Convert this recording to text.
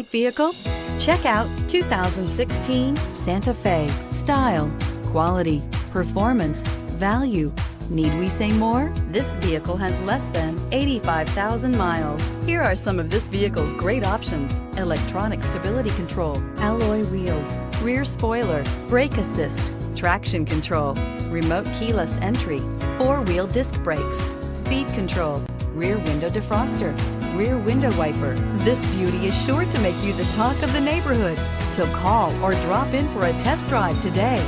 Vehicle? Check out 2016 Santa Fe. Style, quality, performance, value. Need we say more? This vehicle has less than 85,000 miles. Here are some of this vehicle's great options: electronic stability control, alloy wheels, rear spoiler, brake assist, traction control, remote keyless entry, four-wheel disc brakes, speed control, rear window defroster, rear window wiper. This beauty is sure to make you the talk of the neighborhood. So call or drop in for a test drive today.